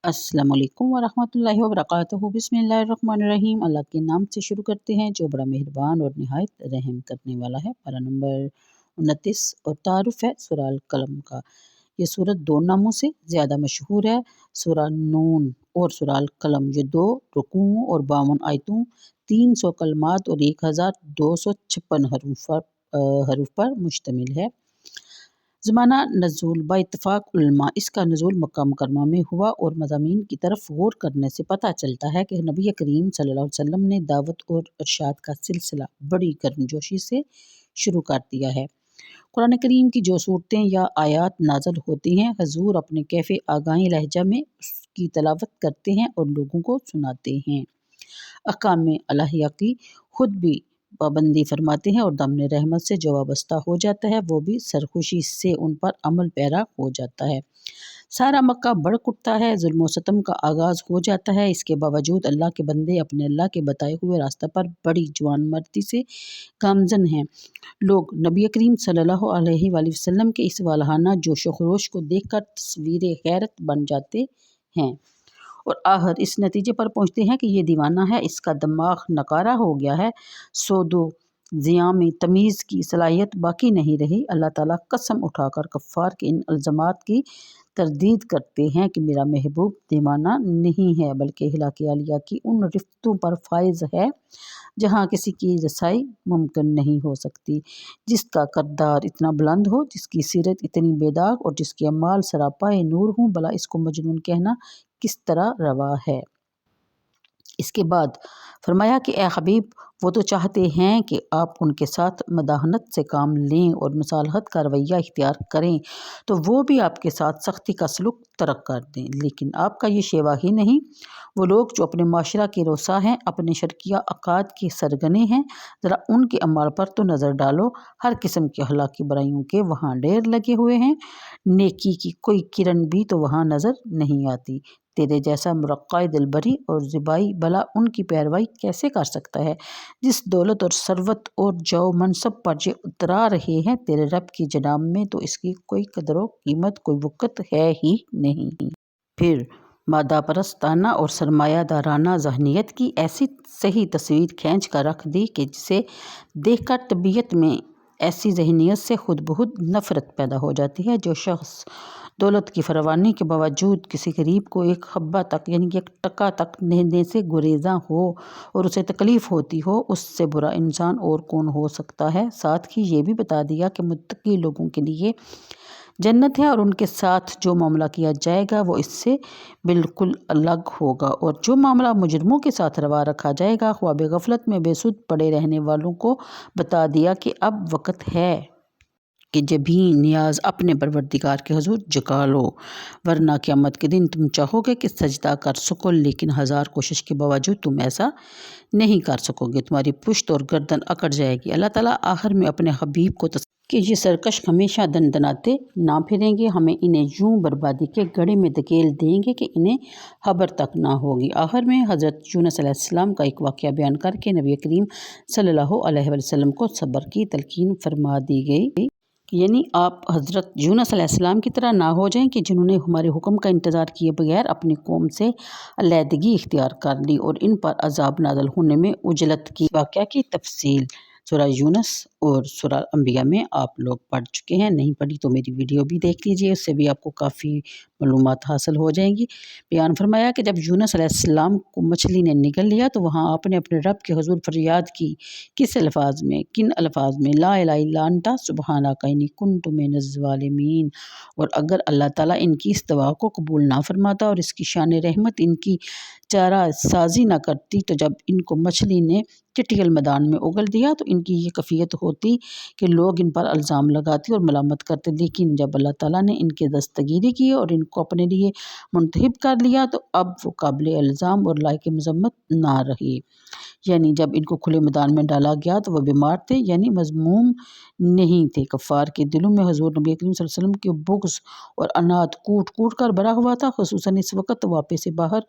अस्सलाम वालेकुम वरहमतुल्लाहि वबरकातुहू। बिस्मिल्लाहिर्रहमानिर्रहीम। अल्लाह के नाम से शुरू करते हैं जो बड़ा मेहरबान और निहायत रहम करने वाला है। पारा नंबर 29 और तारुफ है सूरह अल कलम का। ये सूरत दो नामों से ज़्यादा मशहूर है, सूरह नून और सूरह अल कलम। ये 2 रुकूओं और 52 आयतों, 300 कलमात और 1256 हरूफ पर मुश्तमिल है। ज़माना नज़ूल बा इत्तिफ़ाक़ उलमा इसका नज़ूल मक्का मुकरमा में हुआ और मज़ामीन की तरफ गौर करने से पता चलता है कि नबी करीम सल्लल्लाहु अलैहि वसल्लम ने दावत और इरशाद का सिलसिला बड़ी गर्मजोशी से शुरू कर दिया है। कुरान करीम की जो सूरतें या आयात नाज़िल होती हैं, हुज़ूर अपने कैफ़े आगाही लहजा में उसकी तिलावत करते हैं और लोगों को सुनाते हैं। अहकाम इलाहिया की खुद भी पाबंदी फरमाते हैं और दामन रहमत से जो वाबस्ता हो जाता है वो भी सरखुशी से उन पर अमल पैरा हो जाता है। सारा मक्का भड़क उठता है, जुल्म व सितम का आगाज़ हो जाता है। इसके बावजूद अल्लाह के बंदे अपने अल्लाह के बताए हुए रास्ते पर बड़ी जवानमर्दी से गामजन हैं। लोग नबी करीम सल्लल्लाहु अलैहि वसल्लम के इस वालहाना जोश व खरोश को देखकर तस्वीर गैरत बन जाते हैं और आखिर इस नतीजे पर पहुँचते हैं कि ये दीवाना है, इसका दिमाग नकारा हो गया है। सोदो ज़िया में तमीज़ की सलाहियत बाकी नहीं रही। अल्लाह ताला कसम उठाकर कफ़ार के इन इल्ज़ामात की तरदीद करते हैं कि मेरा महबूब दीवाना नहीं है, बल्कि हिलाके आलिया की उन रिफ्तों पर फाइज़ है जहाँ किसी की रसाई मुमकिन नहीं हो सकती, जिसका किरदार इतना बुलंद हो, जिसकी सीरत इतनी बेदाग और जिसके अमाल सरापाए नूर हों। भला इसको मजनून कहना किस तरह रवा है। इसके बाद फरमाया कि ए हबीब, वो तो चाहते हैं कि आप उनके साथ मदाहनत से काम लें और मुसालहत का रवैया इख्तियार करें, तो वो भी आपके साथ सख्ती का सलूक तर्क कर दें, लेकिन आपका ये शेवा ही नहीं। वो लोग जो अपने माशरा के रोसा हैं, अपने शर्किया अकाद के सरगने हैं, ज़रा उनके अमाल पर तो नज़र डालो। हर किस्म की हलाकी बुराइयों के वहाँ ढेर लगे हुए हैं, नेकी की कोई किरण भी तो वहाँ नज़र नहीं आती। तेरे जैसा मुरक्का दिलबरी और ज़िबाई भला उनकी पैरवाई कैसे कर सकता है, जिस दौलत और सरवत और जो मनसब पर जे उतरा रहे हैं तेरे रब की जनाब में, तो इसकी कोई कदर व कीमत, कोई वक़्त है ही नहीं। फिर मादा परस्ताना और सरमायादाराना ज़हनियत की ऐसी सही तस्वीर खींच कर रख दी कि जिसे देखकर तबीयत में ऐसी ज़हनियत से खुद बहुद नफ़रत पैदा हो जाती है। जो शख्स दौलत की फरावानी के बावजूद किसी गरीब को एक हब्बा तक यानी कि एक टका तक देने से गुरेज़ा हो और उसे तकलीफ़ होती हो, उससे बुरा इंसान और कौन हो सकता है। साथ ही ये भी बता दिया कि मुत्तकी लोगों के लिए जन्नत है और उनके साथ जो मामला किया जाएगा वो इससे बिल्कुल अलग होगा, और जो मामला मुजरिमों के साथ रवा रखा जाएगा, ख्वाब गफलत में बेसुध पड़े रहने वालों को बता दिया कि अब वक़्त है कि जब भी नियाज अपने परवरदिगार के हुजूर झुका लो, वरना क़यामत के दिन तुम चाहोगे कि सजदा कर सको, लेकिन हज़ार कोशिश के बावजूद तुम ऐसा नहीं कर सकोगे, तुम्हारी पुश्त और गर्दन अकड़ जाएगी। अल्लाह ताला आखिर में अपने हबीब को कि ये सरकश हमेशा दनदनाते ना फिरेंगे, हमें इन्हें यूं बर्बादी के गड्ढे में धकेल देंगे कि इन्हें खबर तक ना होगी। आखिर में हज़रत यूनुस अलैहिस्सलाम का एक वाक़या बयान करके नबी करीम सल्लल्लाहु अलैहि वसल्लम को सब्र की तलकीन फरमा दी गई, यानी आप हज़रत यूनुस अलैहिस्सलाम की तरह ना हो जाएं कि जिन्होंने हमारे हुक्म का इंतज़ार किए बगैर अपनी कौम से अलहदगी इख्तियार कर ली और इन पर अजाब नाज़िल होने में उजलत की। वाक़या की तफसील सूरह यूनुस और सूरह अंबिया में आप लोग पढ़ चुके हैं, नहीं पढ़ी तो मेरी वीडियो भी देख लीजिए, उससे भी आपको काफ़ी मालूमात हासिल हो जाएंगी। बयान फरमाया कि जब यूनुस अलैहिस्सलाम को मछली ने निगल लिया तो वहाँ आपने अपने रब के हुजूर फरियाद की, किस अल्फाज में, किन अल्फाज में, ला इलाहा इल्ला अंता सुब्हानका इन्नी कुन्तु मिनज़ ज़ालिमीन। और अगर अल्लाह ताला इनकी इस दुआ को कबूल ना फरमाता और इसकी शान रहमत इनकी चारा साजी ना करती, तो जब इनको मछली ने टिटियल मैदान में उगल दिया तो इनकी ये कैफियत होती कि लोग इन पर इल्ज़ाम लगाते और मलामत करते। लेकिन जब अल्लाह ताला ने इनके दस्तगीरी की और इनको अपने लिए मुंतखब कर लिया तो अब वो काबिल इल्ज़ाम और लायक मज़म्मत ना रही। यानी जब इनको खुले मैदान में डाला गया तो वह बीमार थे, यानी मज़मूम नहीं थे। कफ़ार के दिलों में हुज़ूर नबी करीम सल्लल्लाहु अलैहि वसल्लम के बुग़्ज़ और अनाद कूट कूट कर भरा हुआ था। ख़ुसूसन इस वक़्त वापस से बाहर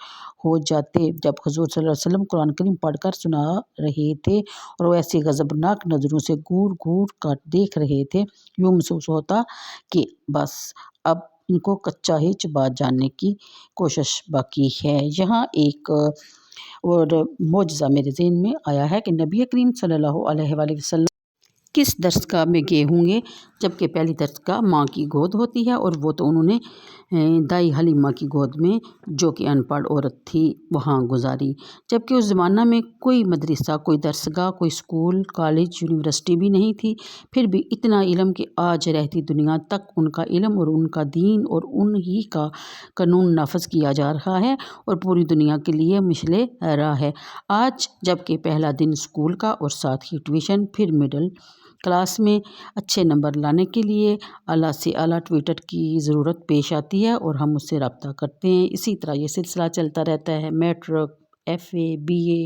हो जाते जब हुज़ूर सल्लल्लाहु अलैहि वसल्लम कुरान करीम पढ़कर सुना रहे थे और वो ऐसी गज़बनाक नज़रों से घूर घूर कर देख रहे थे। यूँ महसूस होता कि बस अब ان کو کچا ہی چبا جانے کی کوشش باقی ہے۔ یہاں ایک اور معجزہ میرے ذہن میں آیا ہے کہ نبی کریم صلی اللہ علیہ وآلہ وسلم کس درسگاہ میں گئے ہوں گے، جبکہ پہلی درسگاہ ماں کی گود ہوتی ہے، اور وہ تو انہوں نے دائی حلیمہ کی گود میں، جو کہ ان پڑھ عورت تھی، وہاں گزاری۔ جبکہ اس زمانہ میں کوئی مدرسہ، کوئی درسگاہ، کوئی اسکول، کالج، یونیورسٹی بھی نہیں تھی، پھر بھی اتنا علم کہ آج رہتی دنیا تک ان کا علم اور ان کا دین اور ان ہی کا قانون نافذ کیا جا رہا ہے اور پوری دنیا کے لیے مشعل راہ ہے۔ آج جبکہ پہلا دن اسکول کا اور ساتھ ہی ٹیوشن، پھر مڈل کلاس میں اچھے نمبر لانے کے لیے اعلیٰ سے اعلیٰ ٹویٹر کی ضرورت پیش آتی ہے اور ہم اس سے رابطہ کرتے ہیں۔ اسی طرح یہ سلسلہ چلتا رہتا ہے۔ Matric, F A, B A,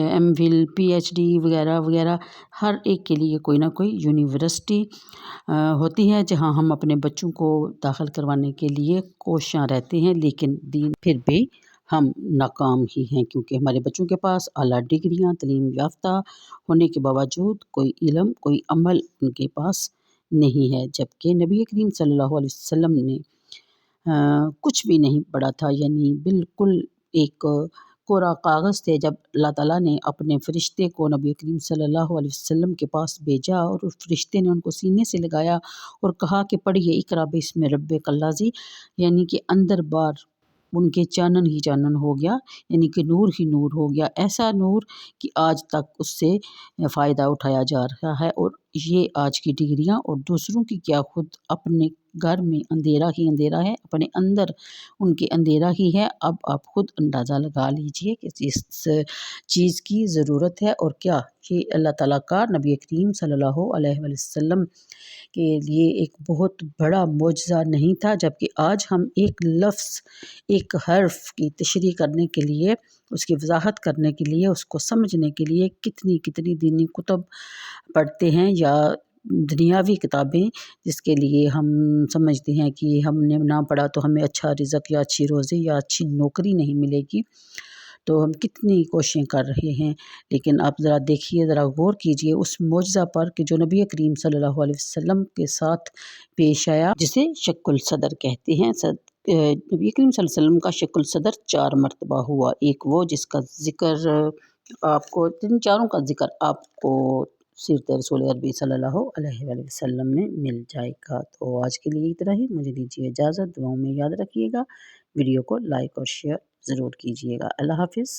M Phil, P H D وغیرہ وغیرہ، ہر ایک کے لیے کوئی نہ کوئی یونیورسٹی ہوتی ہے جہاں ہم اپنے بچوں کو داخل کروانے کے لیے کوشاں رہتے ہیں، لیکن دین پھر بھی ہم ناکام ہی ہیں، کیونکہ ہمارے بچوں کے پاس اعلیٰ ڈگریاں، تعلیم یافتہ ہونے کے باوجود کوئی علم، کوئی عمل ان کے پاس نہیں ہے۔ جبکہ نبی کریم صلی اللہ علیہ وسلم نے کچھ بھی نہیں پڑھا تھا، یعنی بالکل ایک کورا کاغذ تھے۔ جب اللہ تعالیٰ نے اپنے فرشتے کو نبی کریم صلی اللہ علیہ وسلم کے پاس بھیجا اور اس فرشتے نے ان کو سینے سے لگایا اور کہا کہ پڑھیے اقرأ باسم ربک الذی، یعنی کہ اندر بار ان کے چانن ہی چانن ہو گیا، یعنی کہ نور ہی نور ہو گیا، ایسا نور کہ آج تک اس سے فائدہ اٹھایا جا رہا ہے۔ اور یہ آج کی ڈگریاں اور دوسروں کی کیا، خود اپنے گھر میں اندھیرا ہی اندھیرا ہے، اپنے اندر ان کے اندھیرا ہی ہے۔ اب آپ خود اندازہ لگا لیجئے کہ اس چیز کی ضرورت ہے اور کیا یہ اللہ تعالیٰ کا نبی کریم صلی اللہ علیہ وآلہ وسلم کے لیے ایک بہت بڑا معجزہ نہیں تھا۔ جبکہ آج ہم ایک لفظ، ایک حرف کی تشریح کرنے کے لیے، اس کی وضاحت کرنے کے لیے، اس کو سمجھنے کے لیے کتنی کتنی دینی کتب پڑھتے ہیں، یا دنیاوی کتابیں جس کے لیے ہم سمجھتے ہیں کہ ہم نے نہ پڑھا تو ہمیں اچھا رزق یا اچھی روزی یا اچھی نوکری نہیں ملے گی، تو ہم کتنی کوششیں کر رہے ہیں۔ لیکن آپ ذرا دیکھیے، ذرا غور کیجئے اس معجزہ پر کہ جو نبی کریم صلی اللہ علیہ وسلم کے ساتھ پیش آیا، جسے شق الصدر کہتے ہیں۔ نبی کریم صلی اللہ علیہ وسلم کا شق الصدر 4 مرتبہ ہوا۔ ایک وہ جس کا ذکر آپ کو، جن چاروں کا ذکر آپ کو سیرت رسول عربی صلی اللہ علیہ وآلہ وسلم میں مل جائے گا۔ تو آج کے لیے اتنا ہی، مجھے دیجیے اجازت، دعاؤں میں یاد رکھیے گا، ویڈیو کو لائک اور شیئر ضرور کیجیے گا۔ اللہ حافظ۔